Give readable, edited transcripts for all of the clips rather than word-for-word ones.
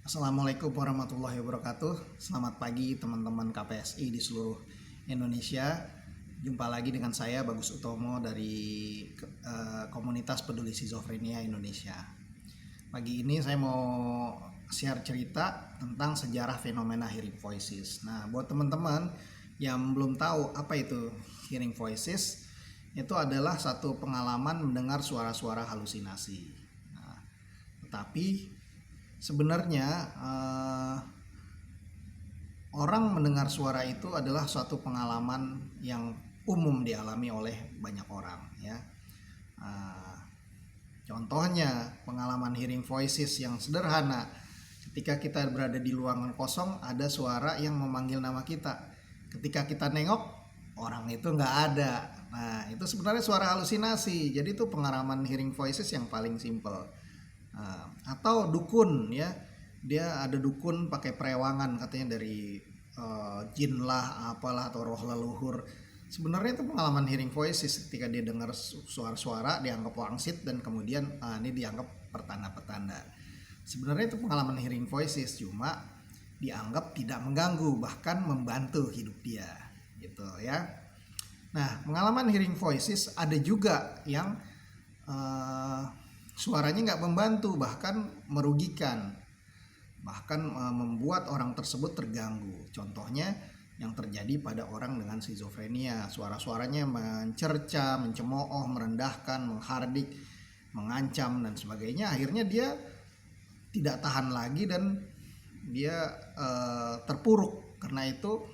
Assalamualaikum warahmatullahi wabarakatuh. Selamat pagi teman-teman KPSI di seluruh Indonesia. Jumpa lagi dengan saya Bagus Utomo dari komunitas peduli skizofrenia Indonesia. Pagi ini saya mau share cerita tentang sejarah fenomena hearing voices. Nah, buat teman-teman yang belum tahu apa itu hearing voices, itu adalah satu pengalaman mendengar suara-suara halusinasi. Nah, tetapi sebenarnya orang mendengar suara itu adalah suatu pengalaman yang umum dialami oleh banyak orang, ya. Contohnya pengalaman hearing voices yang sederhana, ketika kita berada di ruangan kosong ada suara yang memanggil nama kita. Ketika kita nengok, orang itu nggak ada. Nah, itu sebenarnya suara halusinasi. Jadi itu pengalaman hearing voices yang paling simple. Atau dukun, ya, dia ada dukun pakai perewangan katanya dari jin lah apalah atau roh leluhur. Sebenarnya itu pengalaman hearing voices, ketika dia dengar suara-suara dianggap wangsit dan kemudian ini dianggap pertanda-pertanda. Sebenarnya itu pengalaman hearing voices, cuma dianggap tidak mengganggu, bahkan membantu hidup dia, gitu ya. Nah, pengalaman hearing voices ada juga yang suaranya nggak membantu, bahkan merugikan, bahkan membuat orang tersebut terganggu. Contohnya yang terjadi pada orang dengan skizofrenia, suara-suaranya mencerca, mencemooh, merendahkan, menghardik, mengancam dan sebagainya. Akhirnya dia tidak tahan lagi dan dia terpuruk. Karena itu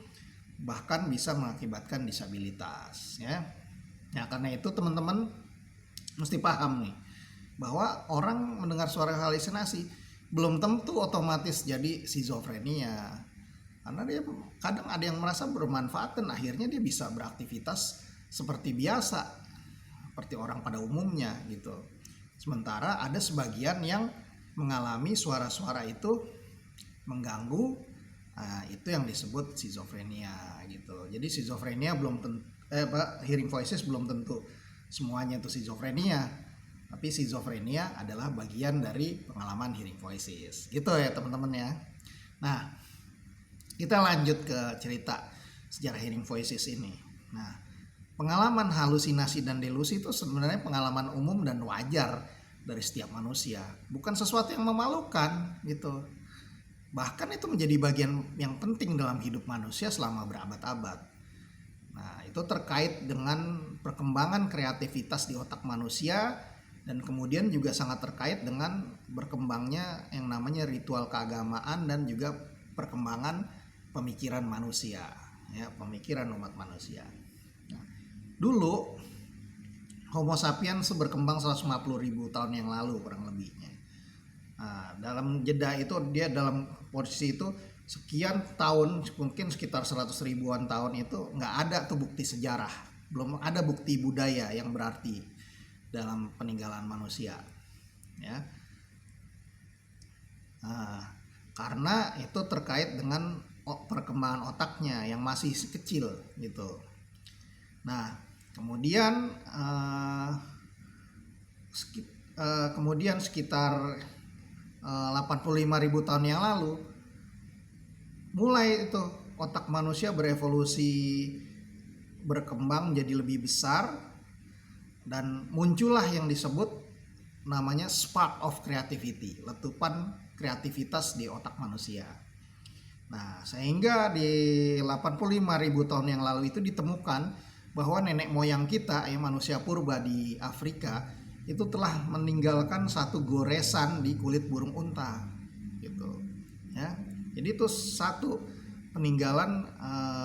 bahkan bisa mengakibatkan disabilitas, ya. Nah, karena itu teman-teman mesti paham nih, bahwa orang mendengar suara halusinasi belum tentu otomatis jadi skizofrenia. Karena dia kadang ada yang merasa bermanfaat dan akhirnya dia bisa beraktivitas seperti biasa, seperti orang pada umumnya gitu. Sementara ada sebagian yang mengalami suara-suara itu mengganggu, itu yang disebut skizofrenia gitu. Jadi skizofrenia belum tentu, hearing voices belum tentu semuanya itu skizofrenia, tapi skizofrenia adalah bagian dari pengalaman hearing voices, gitu ya teman-teman ya. Nah, kita lanjut ke cerita sejarah hearing voices ini. Nah, pengalaman halusinasi dan delusi itu sebenarnya pengalaman umum dan wajar dari setiap manusia, bukan sesuatu yang memalukan gitu. Bahkan itu menjadi bagian yang penting dalam hidup manusia selama berabad-abad. Nah, itu terkait dengan perkembangan kreativitas di otak manusia, dan kemudian juga sangat terkait dengan berkembangnya yang namanya ritual keagamaan dan juga perkembangan pemikiran manusia, ya, pemikiran umat manusia. Nah, dulu Homo sapiens berkembang 150.000 tahun yang lalu kurang lebihnya. Nah, dalam jeda itu dia dalam posisi itu sekian tahun, mungkin sekitar 100 ribuan tahun itu nggak ada tuh bukti sejarah, belum ada bukti budaya yang berarti dalam peninggalan manusia, ya. Nah, karena itu terkait dengan perkembangan otaknya yang masih kecil gitu. Nah, kemudian sekitar 85.000 tahun yang lalu mulai itu otak manusia berevolusi, berkembang jadi lebih besar, dan muncullah yang disebut namanya spark of creativity, letupan kreativitas di otak manusia. Nah, sehingga di 85.000 tahun yang lalu itu ditemukan bahwa nenek moyang kita, manusia purba di Afrika, itu telah meninggalkan satu goresan di kulit burung unta gitu, ya. Jadi itu satu peninggalan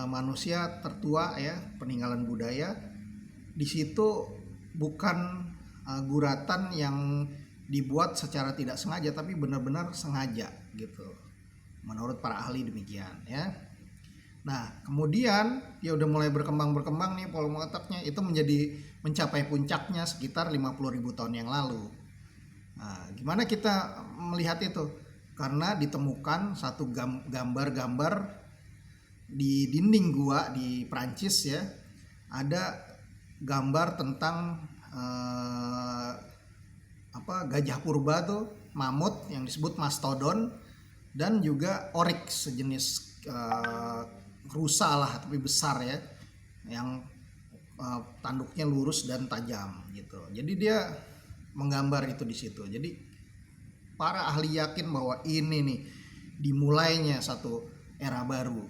manusia tertua, ya, peninggalan budaya. Di situ bukan guratan yang dibuat secara tidak sengaja, tapi benar-benar sengaja gitu. Menurut para ahli demikian, ya. Nah, kemudian dia udah mulai berkembang nih volume otaknya, itu mencapai puncaknya sekitar 50.000 tahun yang lalu. Nah, gimana kita melihat itu? Karena ditemukan satu gambar-gambar di dinding gua di Prancis, ya. Ada gambar tentang gajah purba tuh, mamut yang disebut mastodon, dan juga oryx, sejenis rusa lah tapi besar ya, yang tanduknya lurus dan tajam gitu. Jadi dia menggambar itu di situ. Jadi para ahli yakin bahwa ini nih dimulainya satu era baru,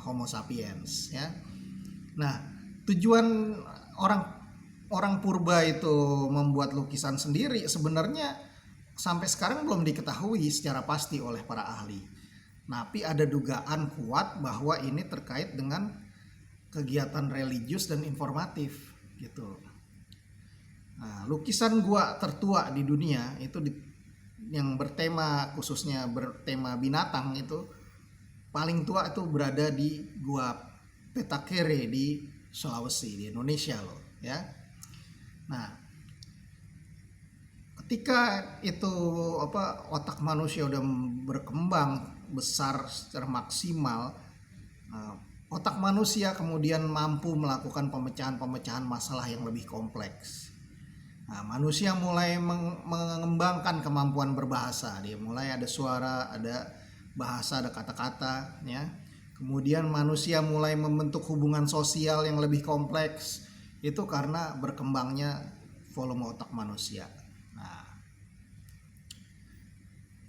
Homo sapiens ya. Nah, tujuan orang orang purba itu membuat lukisan sendiri sebenarnya sampai sekarang belum diketahui secara pasti oleh para ahli. Tapi ada dugaan kuat bahwa ini terkait dengan kegiatan religius dan informatif gitu. Nah, lukisan gua tertua di dunia itu yang bertema, khususnya bertema binatang, itu paling tua itu berada di Gua Petakere di Sulawesi, di Indonesia loh ya. Nah, ketika itu otak manusia udah berkembang besar secara maksimal, otak manusia kemudian mampu melakukan pemecahan-pemecahan masalah yang lebih kompleks. Nah, manusia mulai mengembangkan kemampuan berbahasa. Dia mulai ada suara, ada bahasa, ada kata-kata ya. Kemudian manusia mulai membentuk hubungan sosial yang lebih kompleks. Itu karena berkembangnya volume otak manusia. Nah,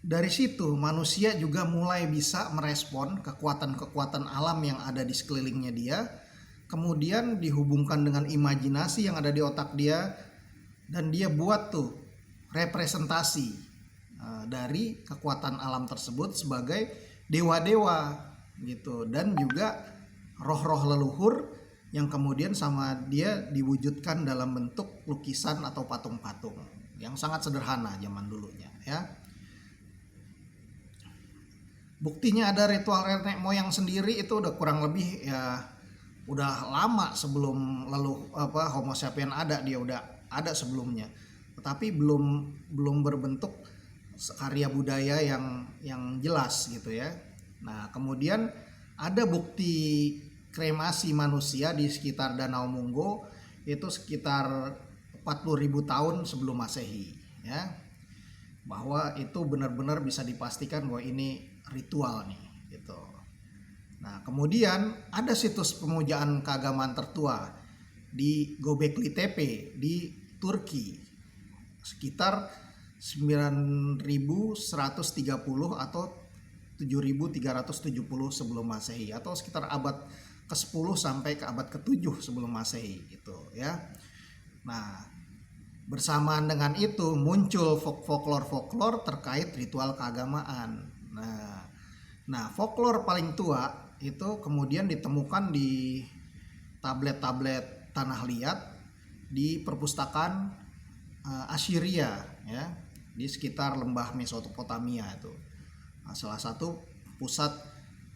dari situ manusia juga mulai bisa merespon kekuatan-kekuatan alam yang ada di sekelilingnya dia, kemudian dihubungkan dengan imajinasi yang ada di otak dia, dan dia buat tuh representasi dari kekuatan alam tersebut sebagai dewa-dewa gitu, dan juga roh-roh leluhur yang kemudian sama dia diwujudkan dalam bentuk lukisan atau patung-patung yang sangat sederhana zaman dulunya ya. Buktinya ada ritual nenek moyang sendiri itu udah kurang lebih ya, udah lama sebelum Homo sapien ada, dia udah ada sebelumnya, tetapi belum berbentuk karya budaya yang jelas gitu ya. Nah, kemudian ada bukti kremasi manusia di sekitar Danau Munggo itu sekitar 40.000 tahun sebelum Masehi ya, bahwa itu benar-benar bisa dipastikan bahwa ini ritual nih gitu. Nah, kemudian ada situs pemujaan keagamaan tertua di Göbekli Tepe di Turki sekitar 9.130 atau 7.370 sebelum Masehi, atau sekitar abad ke-10 sampai ke abad ke-7 sebelum Masehi gitu ya. Nah, bersamaan dengan itu muncul folklore terkait ritual keagamaan. Nah, folklore paling tua itu kemudian ditemukan di tablet-tablet tanah liat di perpustakaan Assyria ya, di sekitar lembah Mesopotamia itu. Nah, salah satu pusat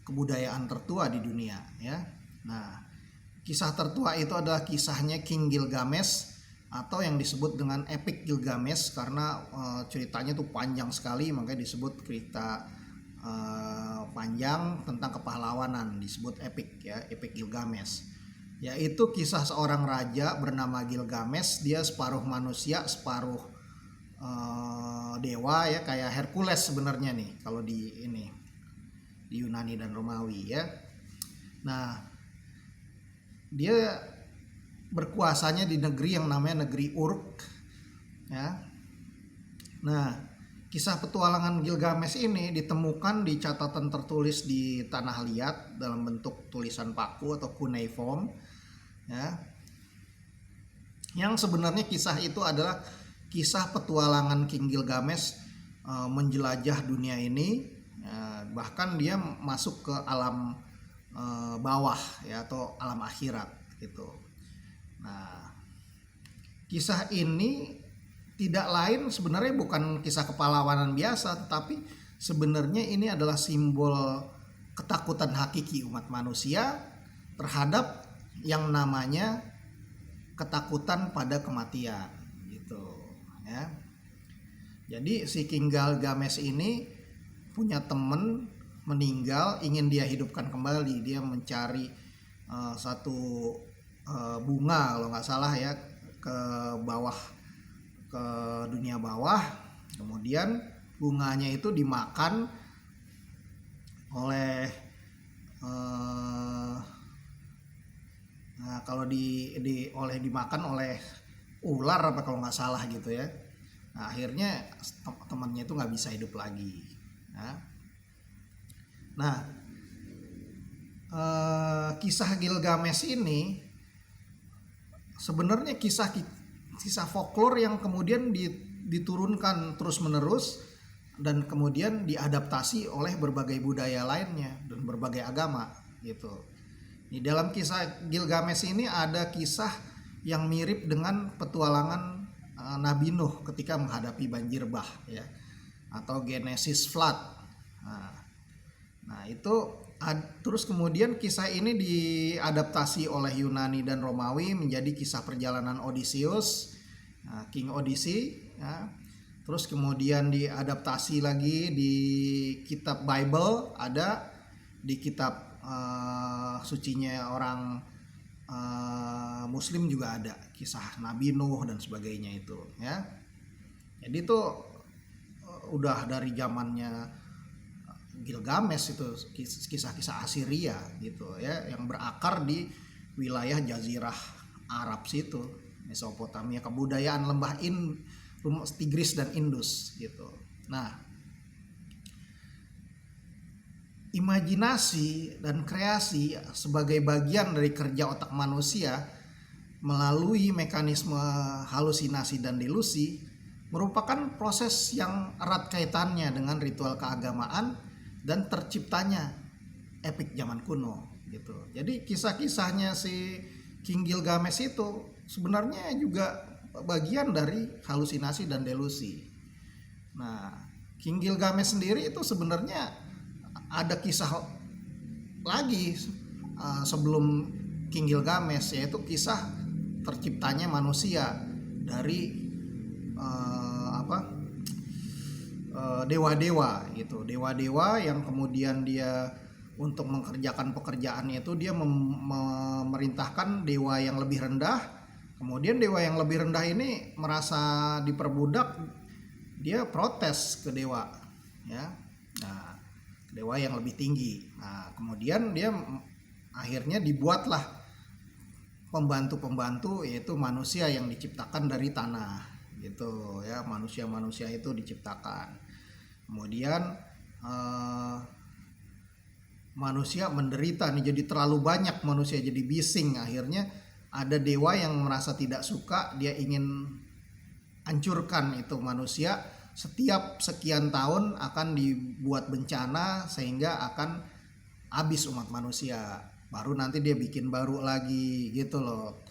kebudayaan tertua di dunia ya. Nah, kisah tertua itu adalah kisahnya King Gilgamesh atau yang disebut dengan Epic Gilgamesh karena ceritanya tuh panjang sekali, makanya disebut cerita panjang tentang kepahlawanan, disebut epic ya, Epic Gilgamesh. Yaitu kisah seorang raja bernama Gilgamesh, dia separuh manusia, separuh dewa ya, kayak Hercules sebenarnya nih kalau di Yunani dan Romawi ya. Nah, dia berkuasanya di negeri yang namanya negeri Uruk ya. Nah, kisah petualangan Gilgamesh ini ditemukan di catatan tertulis di tanah liat dalam bentuk tulisan paku atau cuneiform ya. Yang sebenarnya kisah itu adalah kisah petualangan King Gilgamesh menjelajah dunia ini ya, bahkan dia masuk ke alam bawah ya, atau alam akhirat gitu. Nah, kisah ini tidak lain sebenarnya bukan kisah kepahlawanan biasa, tetapi sebenarnya ini adalah simbol ketakutan hakiki umat manusia terhadap yang namanya ketakutan pada kematian gitu ya. Jadi si King Gilgamesh ini punya temen meninggal, ingin dia hidupkan kembali. Dia mencari satu bunga kalau nggak salah ya, ke bawah, ke dunia bawah, kemudian bunganya itu dimakan oleh nah kalau dimakan oleh ular apa kalau nggak salah gitu ya. Nah, akhirnya temannya itu nggak bisa hidup lagi. Nah, kisah Gilgamesh ini sebenarnya kisah folklore yang kemudian diturunkan terus menerus dan kemudian diadaptasi oleh berbagai budaya lainnya dan berbagai agama gitu. Di dalam kisah Gilgamesh ini ada kisah yang mirip dengan petualangan Nabi Nuh ketika menghadapi banjir bah ya, atau Genesis flood. Nah itu terus kemudian kisah ini diadaptasi oleh Yunani dan Romawi menjadi kisah perjalanan Odysseus, King Odyssey ya. Terus kemudian diadaptasi lagi di kitab Bible, ada di kitab sucinya orang Muslim juga ada kisah Nabi Nuh dan sebagainya itu ya. Jadi itu udah dari zamannya Gilgamesh, itu kisah-kisah Assyria gitu ya, yang berakar di wilayah Jazirah Arab situ, Mesopotamia, kebudayaan lembah Tigris dan Indus gitu. Nah, imajinasi dan kreasi sebagai bagian dari kerja otak manusia melalui mekanisme halusinasi dan delusi merupakan proses yang erat kaitannya dengan ritual keagamaan dan terciptanya epik zaman kuno gitu. Jadi kisah-kisahnya si King Gilgamesh itu sebenarnya juga bagian dari halusinasi dan delusi. Nah, King Gilgamesh sendiri itu sebenarnya ada kisah lagi sebelum King Gilgamesh, yaitu kisah terciptanya manusia dari dewa-dewa gitu. Dewa-dewa yang kemudian dia untuk mengerjakan pekerjaannya itu dia memerintahkan dewa yang lebih rendah. Kemudian dewa yang lebih rendah ini merasa diperbudak, dia protes ke dewa ya. Nah, dewa yang lebih tinggi. Nah, kemudian dia akhirnya dibuatlah pembantu-pembantu, yaitu manusia yang diciptakan dari tanah gitu ya. Manusia-manusia itu diciptakan. Kemudian manusia menderita nih, jadi terlalu banyak manusia, jadi bising. Akhirnya ada dewa yang merasa tidak suka, dia ingin hancurkan itu manusia. Setiap sekian tahun akan dibuat bencana sehingga akan habis umat manusia, baru nanti dia bikin baru lagi gitu loh.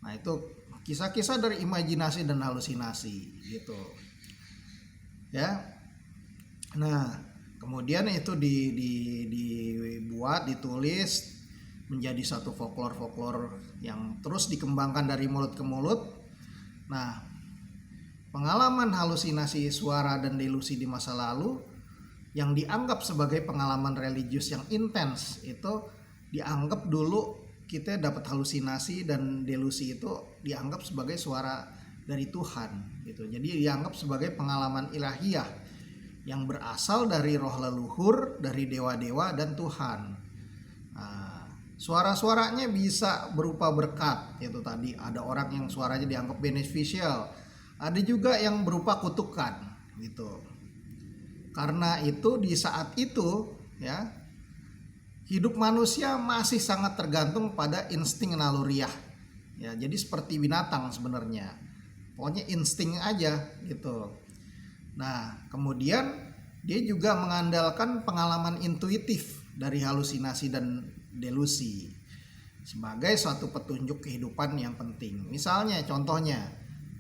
Nah, itu kisah-kisah dari imajinasi dan halusinasi gitu ya. Nah, kemudian itu dibuat, ditulis menjadi satu folklore yang terus dikembangkan dari mulut ke mulut. Nah, pengalaman halusinasi suara dan delusi di masa lalu yang dianggap sebagai pengalaman religius yang intens itu dianggap dulu kita dapat halusinasi dan delusi itu dianggap sebagai suara dari Tuhan gitu. Jadi dianggap sebagai pengalaman ilahiyah yang berasal dari roh leluhur, dari dewa-dewa dan Tuhan. Nah, suara-suaranya bisa berupa berkat, itu tadi ada orang yang suaranya dianggap beneficial, ada juga yang berupa kutukan gitu. Karena itu di saat itu ya, hidup manusia masih sangat tergantung pada insting naluriah ya. Jadi seperti binatang sebenarnya, pokoknya insting aja gitu. Nah, kemudian dia juga mengandalkan pengalaman intuitif dari halusinasi dan delusi sebagai suatu petunjuk kehidupan yang penting. Misalnya, contohnya,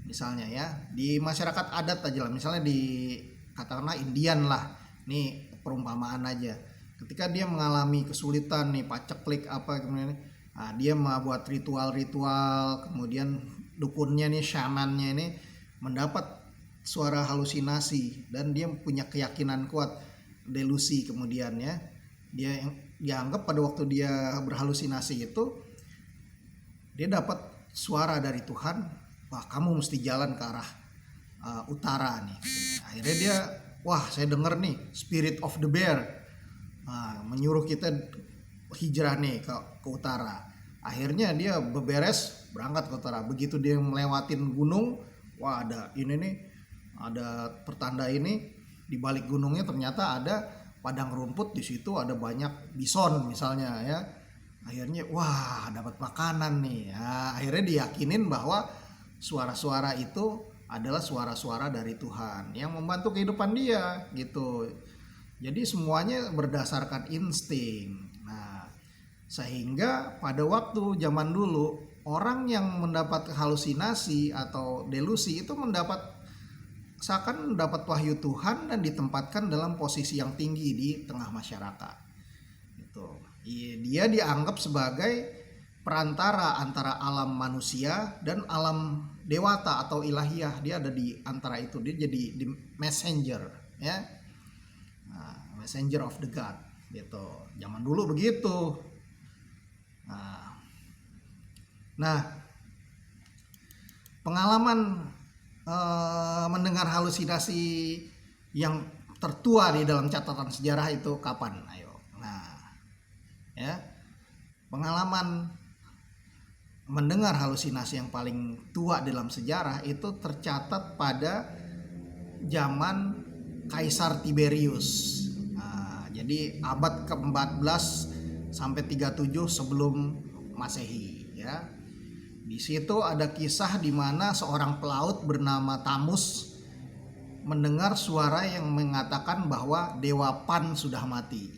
misalnya ya, di masyarakat adat aja lah, misalnya di katakanlah Indian lah, nih perumpamaan aja. Ketika dia mengalami kesulitan nih, paceklik apa kemudian, nah, dia membuat ritual-ritual, kemudian dukunnya nih, syamannya ini mendapat suara halusinasi dan dia punya keyakinan kuat, delusi. Kemudian ya, dia yang dianggap pada waktu dia berhalusinasi itu dia dapat suara dari Tuhan, wah kamu mesti jalan ke arah utara nih. Akhirnya dia, wah saya dengar nih spirit of the bear, menyuruh kita hijrah nih ke utara. Akhirnya dia beberes berangkat ke utara. Begitu dia melewatin gunung, wah ada ini nih, ada pertanda ini, di balik gunungnya ternyata ada padang rumput, di situ ada banyak bison misalnya ya. Akhirnya wah dapat makanan nih. Ya, akhirnya diyakinin bahwa suara-suara itu adalah suara-suara dari Tuhan yang membantu kehidupan dia gitu. Jadi semuanya berdasarkan insting. Nah, sehingga pada waktu zaman dulu orang yang mendapat halusinasi atau delusi itu seakan mendapat wahyu Tuhan dan ditempatkan dalam posisi yang tinggi di tengah masyarakat. Gitu. Dia dianggap sebagai perantara antara alam manusia dan alam dewata atau ilahiyah. Dia ada di antara itu, dia jadi di messenger ya. Messenger of the God gitu. Zaman dulu begitu. Nah, pengalaman mendengar halusinasi yang tertua di dalam catatan sejarah itu kapan? Ayo. Nah, ya. Pengalaman mendengar halusinasi yang paling tua dalam sejarah itu tercatat pada zaman Kaisar Tiberius. Jadi abad ke-14 sampai 37 sebelum Masehi ya. Di situ ada kisah di mana seorang pelaut bernama Tamus mendengar suara yang mengatakan bahwa Dewa Pan sudah mati.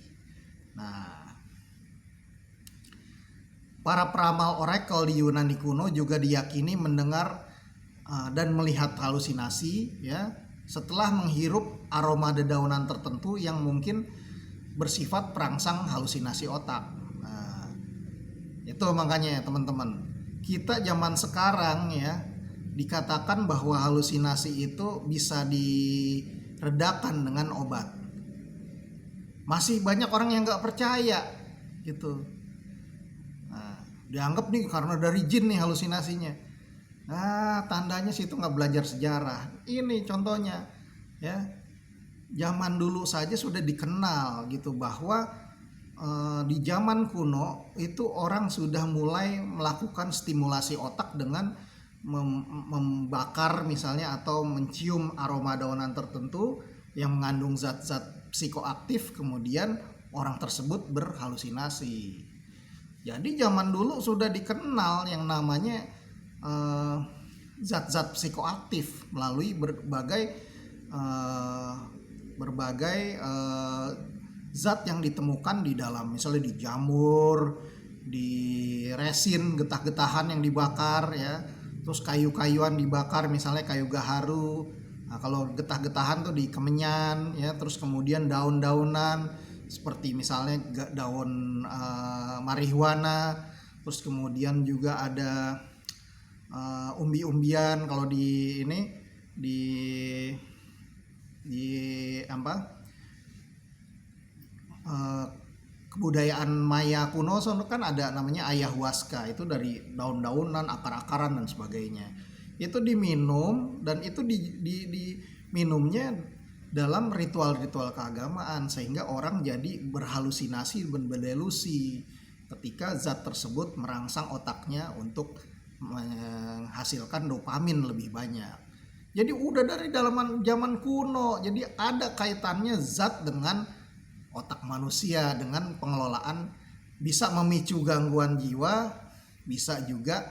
Nah, para peramal orakel di Yunani kuno juga diyakini mendengar dan melihat halusinasi ya setelah menghirup aroma dedaunan tertentu yang mungkin bersifat perangsang halusinasi otak. Nah, itu makanya teman-teman, kita zaman sekarang ya dikatakan bahwa halusinasi itu bisa diredakan dengan obat. Masih banyak orang yang nggak percaya gitu. Nah, dianggap nih karena dari jin nih halusinasinya. Nah, tandanya sih itu nggak belajar sejarah. Ini contohnya ya. Zaman dulu saja sudah dikenal gitu bahwa di zaman kuno itu orang sudah mulai melakukan stimulasi otak dengan membakar misalnya atau mencium aroma daunan tertentu yang mengandung zat-zat psikoaktif, kemudian orang tersebut berhalusinasi. Jadi zaman dulu sudah dikenal yang namanya zat-zat psikoaktif melalui berbagai zat yang ditemukan di dalam, misalnya di jamur, di resin getah-getahan yang dibakar ya, terus kayu-kayuan dibakar, misalnya kayu gaharu. Nah, kalau getah-getahan tuh di kemenyan ya, terus kemudian daun-daunan seperti misalnya daun marihuana, terus kemudian juga ada umbi-umbian. Kalau di ini di kebudayaan Maya kuno kan ada namanya ayahuasca, itu dari daun-daunan, akar-akaran dan sebagainya. Itu diminum dan itu diminumnya dalam ritual-ritual keagamaan sehingga orang jadi berhalusinasi dan berdelusi ketika zat tersebut merangsang otaknya untuk menghasilkan dopamin lebih banyak. Jadi udah dari zaman kuno, jadi ada kaitannya zat dengan otak manusia, dengan pengelolaan, bisa memicu gangguan jiwa, bisa juga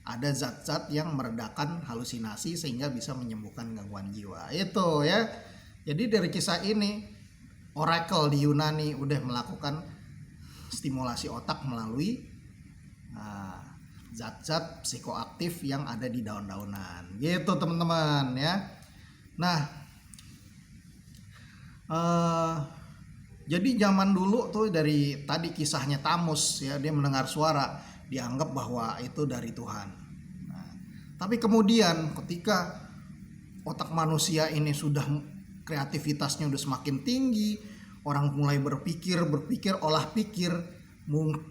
ada zat-zat yang meredakan halusinasi sehingga bisa menyembuhkan gangguan jiwa. Itu ya. Jadi dari kisah ini oracle di Yunani udah melakukan stimulasi otak melalui zat-zat psikoaktif yang ada di daun-daunan. Gitu teman-teman ya. Nah, jadi zaman dulu tuh dari tadi kisahnya Tamus ya, dia mendengar suara, dianggap bahwa itu dari Tuhan. Nah, tapi kemudian ketika otak manusia ini sudah kreativitasnya udah semakin tinggi, orang mulai berpikir olah pikir,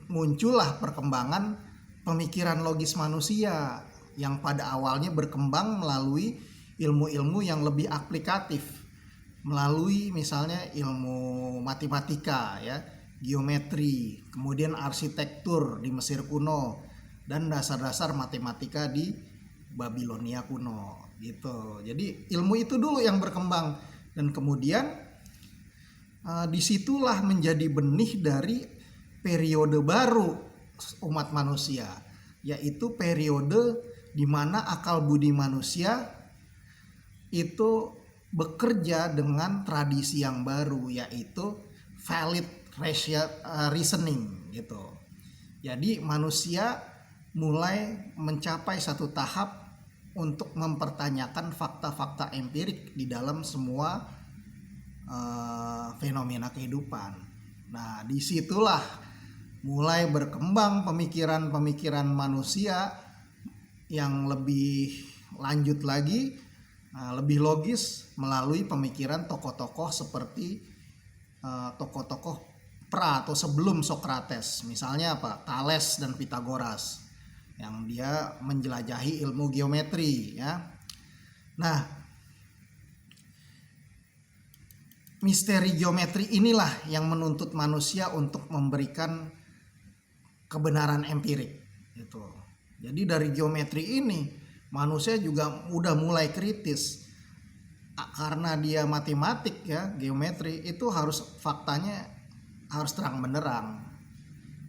muncullah perkembangan pemikiran logis manusia yang pada awalnya berkembang melalui ilmu-ilmu yang lebih aplikatif, melalui misalnya ilmu matematika ya, geometri, kemudian arsitektur di Mesir kuno, dan dasar-dasar matematika di Babilonia kuno gitu. Jadi ilmu itu dulu yang berkembang, dan kemudian disitulah menjadi benih dari periode baru umat manusia, yaitu periode di mana akal budi manusia itu bekerja dengan tradisi yang baru, yaitu valid reasoning gitu. Jadi manusia mulai mencapai satu tahap untuk mempertanyakan fakta-fakta empirik di dalam semua fenomena kehidupan. Nah, disitulah mulai berkembang pemikiran-pemikiran manusia yang lebih lanjut lagi, lebih logis melalui pemikiran tokoh-tokoh seperti tokoh-tokoh pra atau sebelum Sokrates. Misalnya apa? Thales dan Pythagoras yang dia menjelajahi ilmu geometri ya. Nah, misteri geometri inilah yang menuntut manusia untuk memberikan kebenaran empirik gitu. Jadi dari geometri ini manusia juga udah mulai kritis, karena dia matematik ya, geometri itu harus faktanya harus terang benderang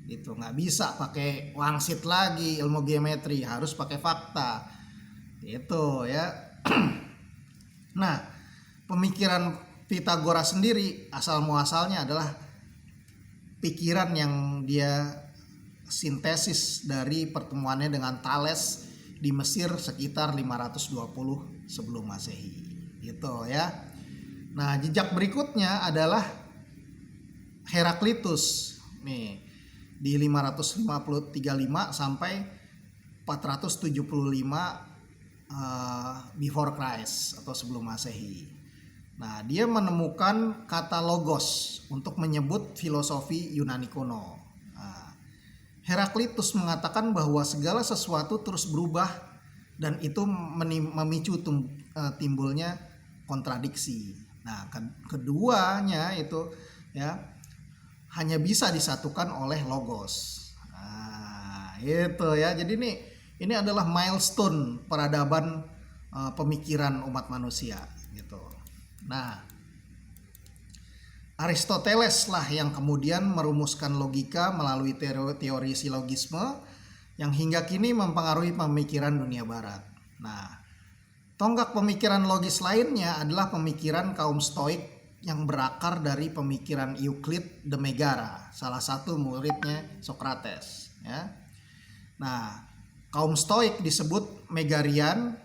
gitu, nggak bisa pakai wangsit lagi ilmu geometri, harus pakai fakta gitu ya. Nah, pemikiran Pythagoras sendiri asal muasalnya adalah pikiran yang dia sintesis dari pertemuannya dengan Thales di Mesir sekitar 520 sebelum Masehi gitu ya. Nah, jejak berikutnya adalah Heraklitus nih di 535 sampai 475 before Christ atau sebelum Masehi. Nah, dia menemukan kata logos untuk menyebut filosofi Yunani kuno. Nah, Heraklitus mengatakan bahwa segala sesuatu terus berubah dan itu memicu timbulnya kontradiksi. Nah, keduanya itu ya hanya bisa disatukan oleh logos. Nah, itu ya. Jadi ini adalah milestone peradaban pemikiran umat manusia gitu. Nah, Aristoteles lah yang kemudian merumuskan logika melalui teori silogisme yang hingga kini mempengaruhi pemikiran dunia barat. Nah, tonggak pemikiran logis lainnya adalah pemikiran kaum Stoik yang berakar dari pemikiran Euclid de Megara, salah satu muridnya Sokrates ya. Nah, kaum Stoik disebut Megarian,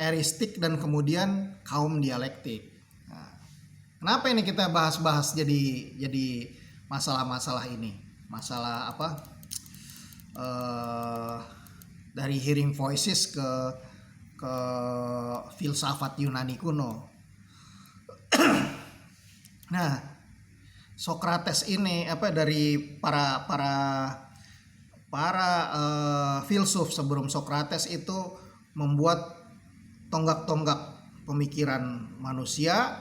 Eristik, dan kemudian kaum dialektik. Nah, kenapa ini kita bahas-bahas jadi masalah-masalah ini? Masalah apa? Dari hearing voices ke filsafat Yunani kuno. Nah, Sokrates ini dari para filsuf sebelum Sokrates itu membuat tonggak-tonggak pemikiran manusia,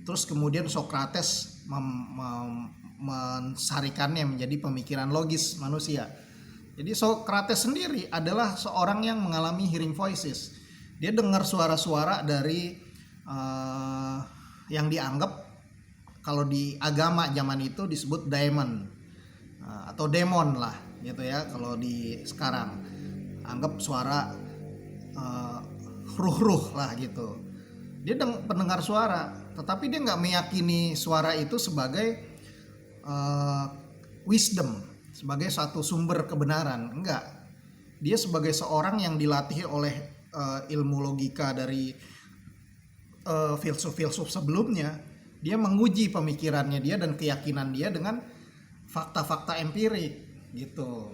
terus kemudian Sokrates mensarikannya menjadi pemikiran logis manusia. Jadi Sokrates sendiri adalah seorang yang mengalami hearing voices. Dia dengar suara-suara dari yang dianggap kalau di agama zaman itu disebut daemon atau demon lah gitu ya. Kalau di sekarang anggap suara ruh-ruh lah gitu. Dia pendengar suara, tetapi dia nggak meyakini suara itu sebagai wisdom, sebagai satu sumber kebenaran. Enggak. Dia sebagai seorang yang dilatih oleh ilmu logika dari filsuf-filsuf sebelumnya. Dia menguji pemikirannya dia dan keyakinan dia dengan fakta-fakta empirik gitu.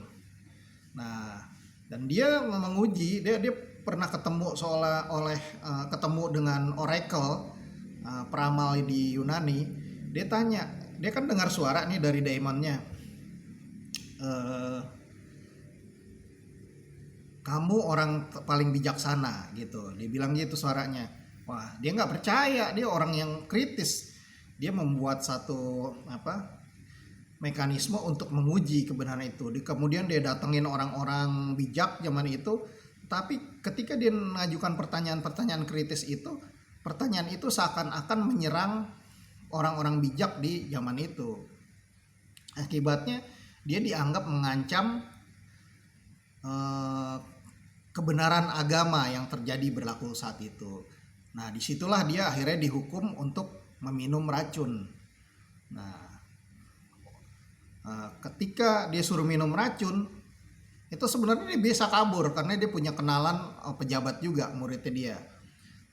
Nah, dan dia menguji, dia pernah ketemu ketemu dengan oracle peramal di Yunani. Dia tanya, dia kan dengar suara nih dari daimonnya. Kamu orang paling bijaksana gitu. Dia bilang gitu suaranya. Wah, dia nggak percaya, dia orang yang kritis. dia membuat satu mekanisme untuk menguji kebenaran itu. Kemudian dia datengin orang-orang bijak zaman itu, tapi ketika dia mengajukan pertanyaan-pertanyaan kritis itu, pertanyaan itu seakan-akan menyerang orang-orang bijak di zaman itu. Akibatnya dia dianggap mengancam kebenaran agama yang terjadi berlaku saat itu. Nah, disitulah dia akhirnya dihukum untuk meminum racun. Nah, ketika dia suruh minum racun, itu sebenarnya dia bisa kabur karena dia punya kenalan pejabat juga, muridnya dia.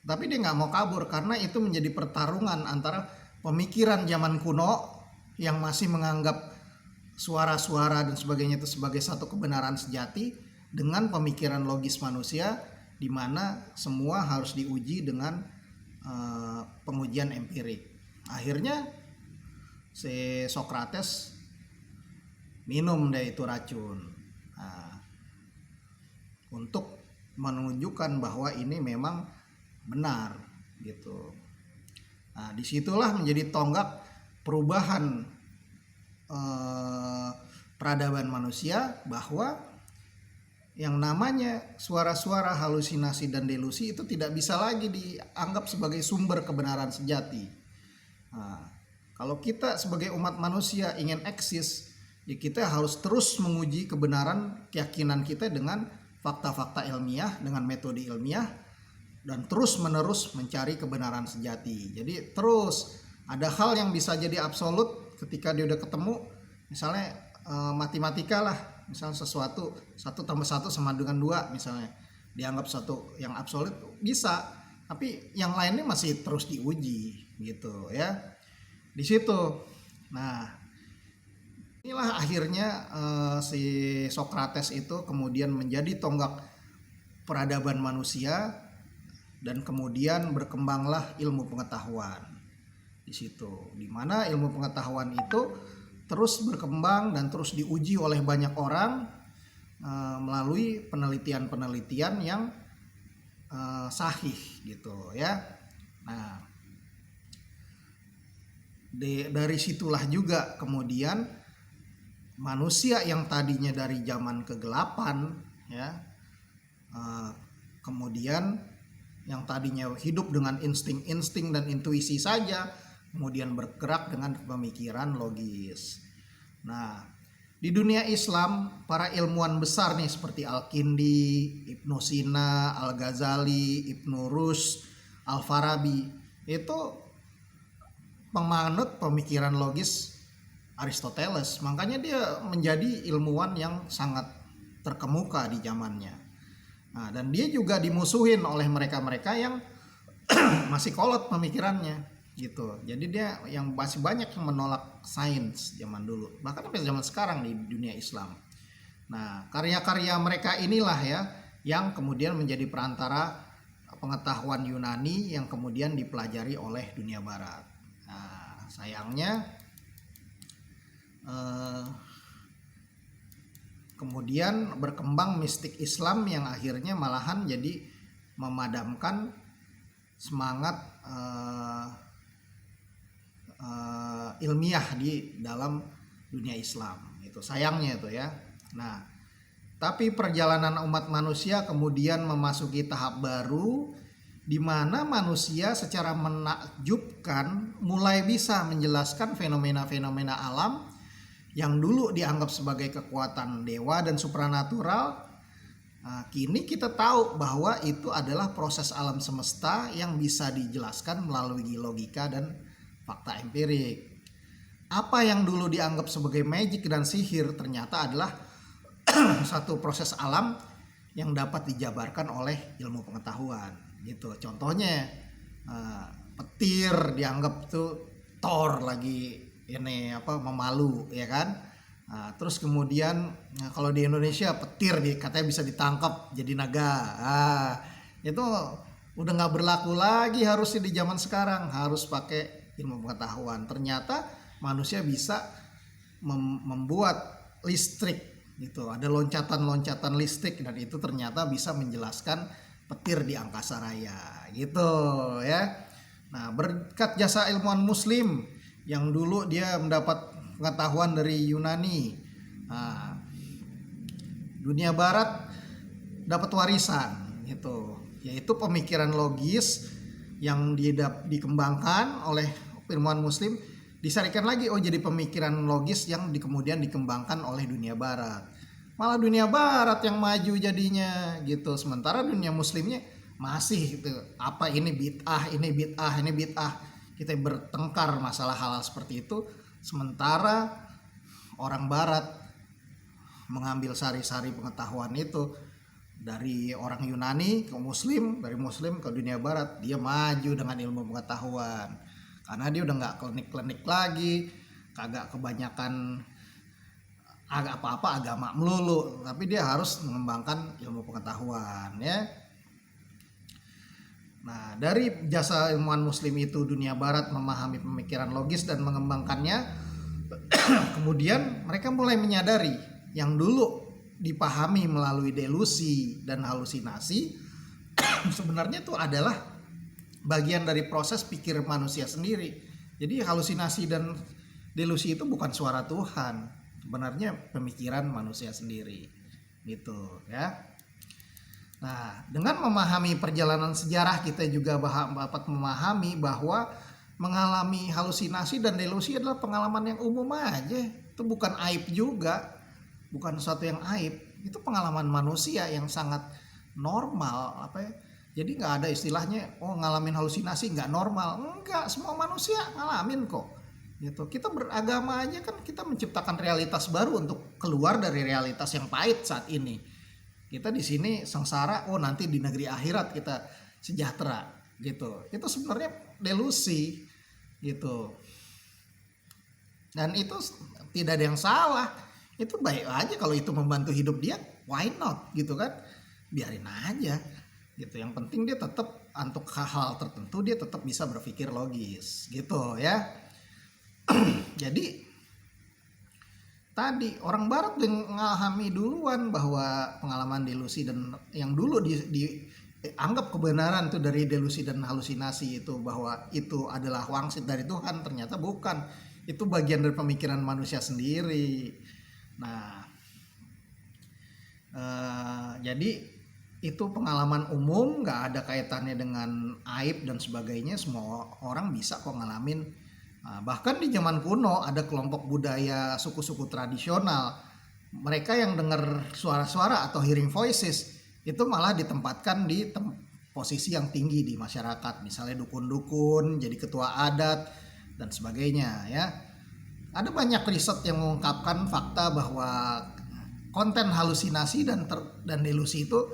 Tapi dia nggak mau kabur karena itu menjadi pertarungan antara pemikiran zaman kuno yang masih menganggap suara-suara dan sebagainya itu sebagai satu kebenaran sejati, dengan pemikiran logis manusia di mana semua harus diuji dengan pengujian empirik. Akhirnya si Socrates minum deh itu racun, untuk menunjukkan bahwa ini memang benar gitu. Nah, disitulah menjadi tonggak perubahan peradaban manusia, bahwa yang namanya suara-suara, halusinasi dan delusi itu tidak bisa lagi dianggap sebagai sumber kebenaran sejati. Nah, kalau kita sebagai umat manusia ingin eksis, ya kita harus terus menguji kebenaran keyakinan kita dengan fakta-fakta ilmiah, dengan metode ilmiah, dan terus-menerus mencari kebenaran sejati. Jadi terus ada hal yang bisa jadi absolut ketika dia udah ketemu, misalnya matematika lah, misalnya sesuatu 1 tambah 1 sama dengan 2 misalnya, dianggap satu yang absolut bisa, tapi yang lainnya masih terus diuji gitu ya. Di situ. Nah, inilah akhirnya si Socrates itu kemudian menjadi tonggak peradaban manusia, dan kemudian berkembanglah ilmu pengetahuan di situ, di mana ilmu pengetahuan itu terus berkembang dan terus diuji oleh banyak orang melalui penelitian-penelitian yang sahih gitu ya. Nah, dari situlah juga kemudian manusia yang tadinya dari zaman kegelapan ya, kemudian yang tadinya hidup dengan insting-insting dan intuisi saja, kemudian bergerak dengan pemikiran logis. Nah, di dunia Islam, para ilmuwan besar nih seperti Al-Kindi, Ibnu Sina, Al-Ghazali, Ibnu Rushd, Al-Farabi, itu penganut pemikiran logis Aristoteles. Makanya dia menjadi ilmuwan yang sangat terkemuka di zamannya. Nah, dan dia juga dimusuhin oleh mereka-mereka yang masih kolot pemikirannya gitu. Jadi dia yang masih banyak yang menolak sains zaman dulu, bahkan sampai zaman sekarang di dunia Islam. Nah, karya-karya mereka inilah ya yang kemudian menjadi perantara pengetahuan Yunani yang kemudian dipelajari oleh dunia Barat. Nah, sayangnya kemudian berkembang mistik Islam yang akhirnya malahan jadi memadamkan semangat ilmiah di dalam dunia Islam. Itu sayangnya itu ya. Nah, tapi perjalanan umat manusia kemudian memasuki tahap baru di mana manusia secara menakjubkan mulai bisa menjelaskan fenomena-fenomena alam yang dulu dianggap sebagai kekuatan dewa dan supranatural. Nah, kini kita tahu bahwa itu adalah proses alam semesta yang bisa dijelaskan melalui logika dan fakta empirik. Apa yang dulu dianggap sebagai magic dan sihir ternyata adalah satu proses alam yang dapat dijabarkan oleh ilmu pengetahuan gitu. Contohnya petir dianggap tuh Thor lagi ini memalu ya kan. Nah, terus kemudian kalau di Indonesia petir katanya bisa ditangkap jadi naga. Itu udah nggak berlaku lagi harusnya di zaman sekarang, harus pakai ilmu pengetahuan. Ternyata manusia bisa membuat listrik gitu, ada loncatan-loncatan listrik, dan itu ternyata bisa menjelaskan petir di angkasa raya gitu ya. Nah, berkat jasa ilmuwan muslim yang dulu dia mendapat pengetahuan dari Yunani. Nah, dunia barat dapat warisan gitu, yaitu pemikiran logis yang dikembangkan oleh ilmuwan muslim, disarikan lagi jadi pemikiran logis yang kemudian dikembangkan oleh dunia barat. Malah dunia barat yang maju jadinya gitu, sementara dunia muslimnya masih gitu, apa ini bid'ah, ini bid'ah, ini bid'ah. Kita bertengkar masalah hal-hal seperti itu, sementara orang barat mengambil sari-sari pengetahuan itu dari orang Yunani ke muslim, dari muslim ke dunia barat. Dia maju dengan ilmu pengetahuan karena dia udah nggak klinik-klinik lagi, kagak kebanyakan agak apa-apa agama melulu, tapi dia harus mengembangkan ilmu pengetahuan ya. Nah, dari jasa ilmuwan muslim itu dunia barat memahami pemikiran logis dan mengembangkannya. Kemudian mereka mulai menyadari yang dulu dipahami melalui delusi dan halusinasi sebenarnya itu adalah bagian dari proses pikir manusia sendiri. Jadi halusinasi dan delusi itu bukan suara Tuhan, sebenarnya pemikiran manusia sendiri gitu ya. Nah, dengan memahami perjalanan sejarah, kita juga dapat memahami bahwa mengalami halusinasi dan delusi adalah pengalaman yang umum aja. Itu bukan aib juga, bukan sesuatu yang aib. Itu pengalaman manusia yang sangat normal, jadi nggak ada istilahnya ngalamin halusinasi nggak normal. Enggak, semua manusia ngalamin kok gitu. Kita beragama aja kan kita menciptakan realitas baru untuk keluar dari realitas yang pahit saat ini. Kita di sini sengsara, nanti di negeri akhirat kita sejahtera gitu. Itu sebenarnya delusi gitu. Dan itu tidak ada yang salah. Itu baik aja kalau itu membantu hidup dia, why not gitu kan? Biarin aja gitu. Yang penting dia tetap untuk hal-hal tertentu dia tetap bisa berpikir logis gitu ya. Jadi tadi orang barat mengalami duluan bahwa pengalaman delusi dan yang dulu dianggap kebenaran itu dari delusi dan halusinasi itu, bahwa itu adalah wangsit dari Tuhan, ternyata bukan. Itu bagian dari pemikiran manusia sendiri. Nah, jadi itu pengalaman umum, nggak ada kaitannya dengan aib dan sebagainya. Semua orang bisa kok ngalamin. Bahkan di zaman kuno ada kelompok budaya suku-suku tradisional, mereka yang dengar suara-suara atau hearing voices itu malah ditempatkan di posisi yang tinggi di masyarakat, misalnya dukun-dukun, jadi ketua adat dan sebagainya ya. Ada banyak riset yang mengungkapkan fakta bahwa konten halusinasi dan delusi itu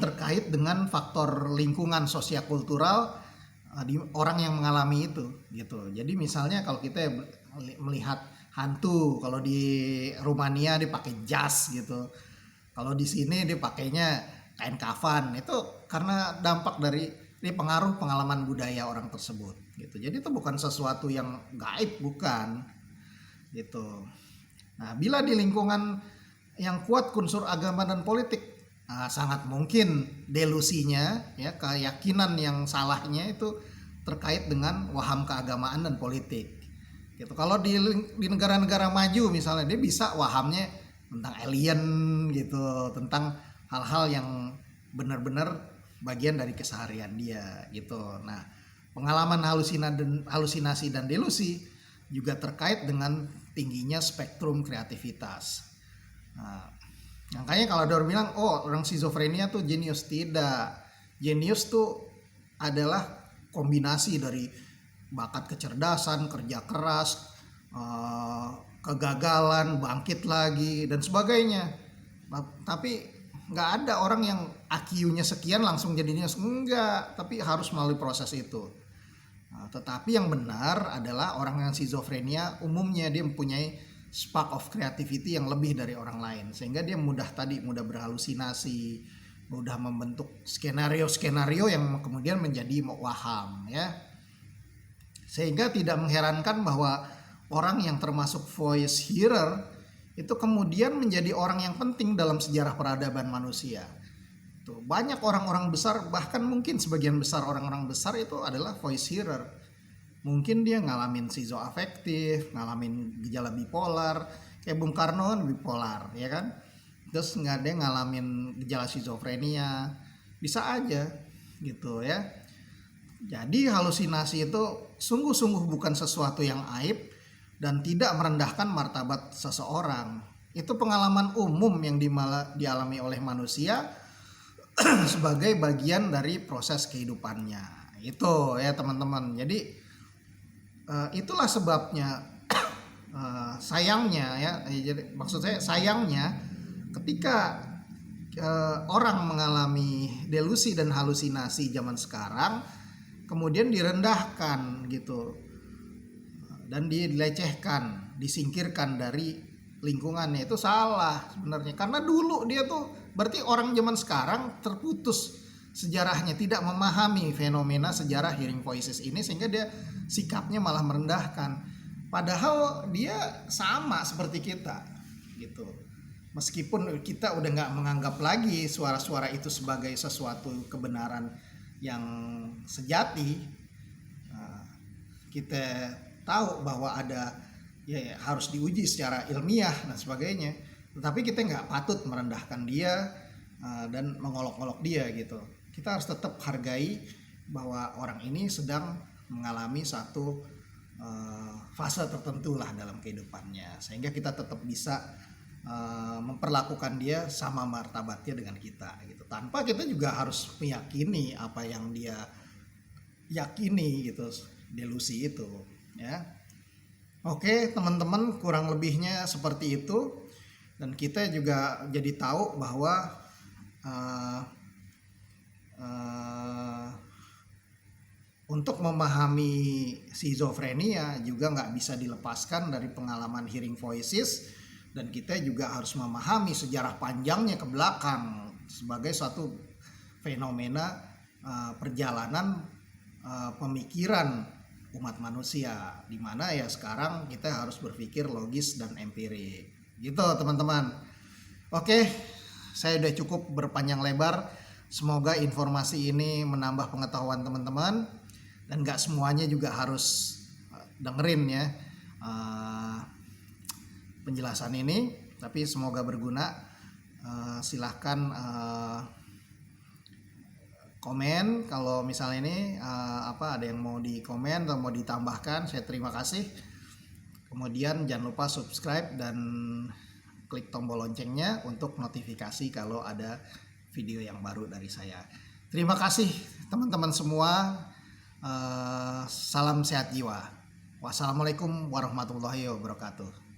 terkait dengan faktor lingkungan sosiokultural di orang yang mengalami itu gitu. Jadi misalnya kalau kita melihat hantu, kalau di Rumania dia pakai jas gitu, kalau di sini dia pakainya kain kafan, itu karena dampak dari pengaruh pengalaman budaya orang tersebut gitu. Jadi itu bukan sesuatu yang gaib, bukan gitu. Nah, bila di lingkungan yang kuat unsur agama dan politik, sangat mungkin delusinya ya, keyakinan yang salahnya itu terkait dengan waham keagamaan dan politik gitu. Kalau di negara-negara maju misalnya, dia bisa wahamnya tentang alien gitu, tentang hal-hal yang benar-benar bagian dari keseharian dia gitu. Nah, pengalaman halusinasi dan delusi juga terkait dengan tingginya spektrum kreativitas. Nah, makanya kalau ada orang bilang orang skizofrenia tuh jenius, tidak. Jenius tuh adalah kombinasi dari bakat kecerdasan, kerja keras, kegagalan, bangkit lagi dan sebagainya. Tapi nggak ada orang yang IQ-nya sekian langsung jadi jenius, enggak. Tapi harus melalui proses itu. Tetapi yang benar adalah orang yang skizofrenia umumnya dia mempunyai spark of creativity yang lebih dari orang lain, sehingga dia mudah berhalusinasi, mudah membentuk skenario yang kemudian menjadi waham ya. Sehingga tidak mengherankan bahwa orang yang termasuk voice hearer itu kemudian menjadi orang yang penting dalam sejarah peradaban manusia. Tuh, banyak orang-orang besar, bahkan mungkin sebagian besar orang-orang besar itu adalah voice hearer Mungkin dia ngalamin skizoafektif, ngalamin gejala bipolar, kayak Bung Karno kan bipolar, ya kan? Terus nggak ada yang ngalamin gejala skizofrenia, bisa aja gitu ya. Jadi halusinasi itu sungguh-sungguh bukan sesuatu yang aib dan tidak merendahkan martabat seseorang. Itu pengalaman umum yang dialami oleh manusia sebagai bagian dari proses kehidupannya. Itu ya teman-teman. Jadi itulah sebabnya sayangnya ya, jadi maksud saya sayangnya ketika orang mengalami delusi dan halusinasi zaman sekarang kemudian direndahkan gitu dan dilecehkan, disingkirkan dari lingkungannya, itu salah sebenarnya. Karena dulu dia tuh berarti orang zaman sekarang terputus sejarahnya, tidak memahami fenomena sejarah hearing voices ini sehingga dia sikapnya malah merendahkan. Padahal dia sama seperti kita gitu. Meskipun kita udah nggak menganggap lagi suara-suara itu sebagai sesuatu kebenaran yang sejati, kita tahu bahwa ada ya harus diuji secara ilmiah dan sebagainya. Tetapi kita nggak patut merendahkan dia dan mengolok-olok dia gitu. Kita harus tetap hargai bahwa orang ini sedang mengalami satu fase tertentu lah dalam kehidupannya, sehingga kita tetap bisa memperlakukan dia sama martabatnya dengan kita gitu, tanpa kita juga harus meyakini apa yang dia yakini gitu, delusi itu ya. Oke teman-teman, kurang lebihnya seperti itu, dan kita juga jadi tahu bahwa untuk memahami skizofrenia juga nggak bisa dilepaskan dari pengalaman hearing voices, dan kita juga harus memahami sejarah panjangnya ke belakang sebagai suatu fenomena perjalanan pemikiran umat manusia, di mana ya sekarang kita harus berpikir logis dan empirik gitu teman-teman. Oke, saya udah cukup berpanjang lebar. Semoga informasi ini menambah pengetahuan teman-teman, dan gak semuanya juga harus dengerin ya penjelasan ini, tapi semoga berguna. Silahkan komen kalau misalnya ini ada yang mau dikomen atau mau ditambahkan, saya terima kasih. Kemudian jangan lupa subscribe dan klik tombol loncengnya untuk notifikasi kalau ada video yang baru dari saya. Terima kasih teman-teman semua. Salam sehat jiwa. Wassalamualaikum warahmatullahi wabarakatuh.